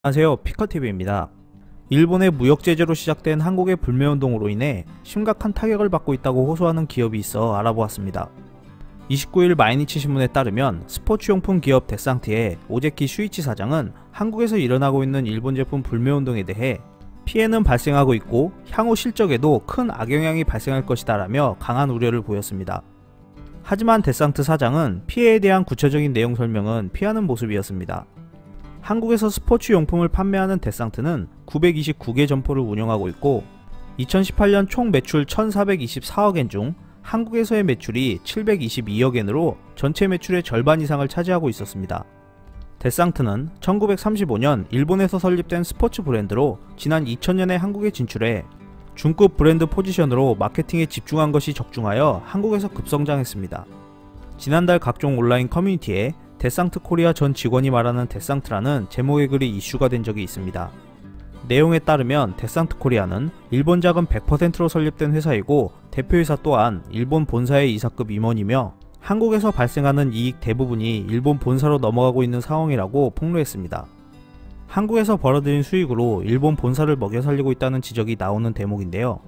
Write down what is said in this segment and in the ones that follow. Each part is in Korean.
안녕하세요, 피커TV입니다. 일본의 무역제재로 시작된 한국의 불매운동으로 인해 심각한 타격을 받고 있다고 호소하는 기업이 있어 알아보았습니다. 29일 마이니치 신문에 따르면 스포츠용품 기업 데상트의 오제키 슈이치 사장은 한국에서 일어나고 있는 일본 제품 불매운동에 대해 피해는 발생하고 있고 향후 실적에도 큰 악영향이 발생할 것이다 라며 강한 우려를 보였습니다. 하지만 데상트 사장은 피해에 대한 구체적인 내용 설명은 피하는 모습이었습니다. 한국에서 스포츠 용품을 판매하는 데상트는 929개 점포를 운영하고 있고 2018년 총 매출 1424억엔 중 한국에서의 매출이 722억엔으로 전체 매출의 절반 이상을 차지하고 있었습니다. 데상트는 1935년 일본에서 설립된 스포츠 브랜드로 지난 2000년에 한국에 진출해 중급 브랜드 포지션으로 마케팅에 집중한 것이 적중하여 한국에서 급성장했습니다. 지난달 각종 온라인 커뮤니티에 데상트 코리아 전 직원이 말하는 데상트라는 제목의 글이 이슈가 된 적이 있습니다. 내용에 따르면 데상트 코리아는 일본 자금 100%로 설립된 회사이고 대표이사 또한 일본 본사의 이사급 임원이며 한국에서 발생하는 이익 대부분이 일본 본사로 넘어가고 있는 상황이라고 폭로했습니다. 한국에서 벌어들인 수익으로 일본 본사를 먹여 살리고 있다는 지적이 나오는 대목인데요.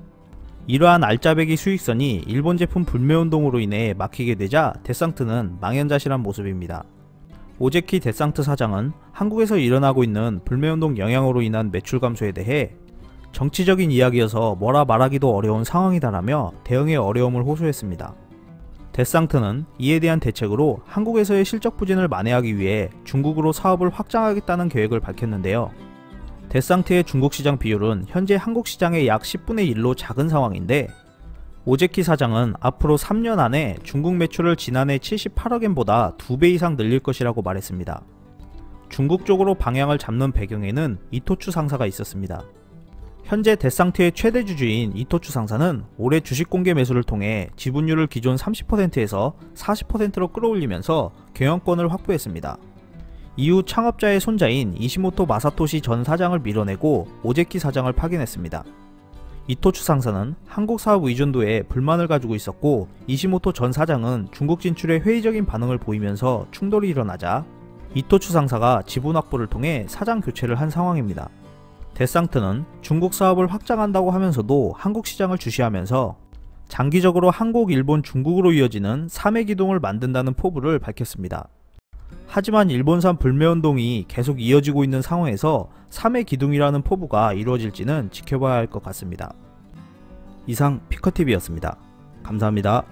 이러한 알짜배기 수익선이 일본 제품 불매운동으로 인해 막히게 되자 데상트는 망연자실한 모습입니다. 오제키 데상트 사장은 한국에서 일어나고 있는 불매운동 영향으로 인한 매출 감소에 대해 정치적인 이야기여서 뭐라 말하기도 어려운 상황이다라며 대응의 어려움을 호소했습니다. 데상트는 이에 대한 대책으로 한국에서의 실적 부진을 만회하기 위해 중국으로 사업을 확장하겠다는 계획을 밝혔는데요. 데상트의 중국 시장 비율은 현재 한국 시장의 약 10분의 1로 작은 상황인데 오제키 사장은 앞으로 3년 안에 중국 매출을 지난해 78억엔보다 2배 이상 늘릴 것이라고 말했습니다. 중국 쪽으로 방향을 잡는 배경에는 이토추 상사가 있었습니다. 현재 데상트의 최대 주주인 이토추 상사는 올해 주식 공개 매수를 통해 지분율을 기존 30%에서 40%로 끌어올리면서 경영권을 확보했습니다. 이후 창업자의 손자인 이시모토 마사토시 전 사장을 밀어내고 오제키 사장을 파견했습니다. 이토추 상사는 한국 사업 의존도에 불만을 가지고 있었고 이시모토 전 사장은 중국 진출에 회의적인 반응을 보이면서 충돌이 일어나자 이토추 상사가 지분 확보를 통해 사장 교체를 한 상황입니다. 데상트는 중국 사업을 확장한다고 하면서도 한국 시장을 주시하면서 장기적으로 한국, 일본, 중국으로 이어지는 3회 기둥을 만든다는 포부를 밝혔습니다. 하지만 일본산 불매운동이 계속 이어지고 있는 상황에서 3회 기둥이라는 포부가 이루어질지는 지켜봐야 할 것 같습니다. 이상 피커TV였습니다. 감사합니다.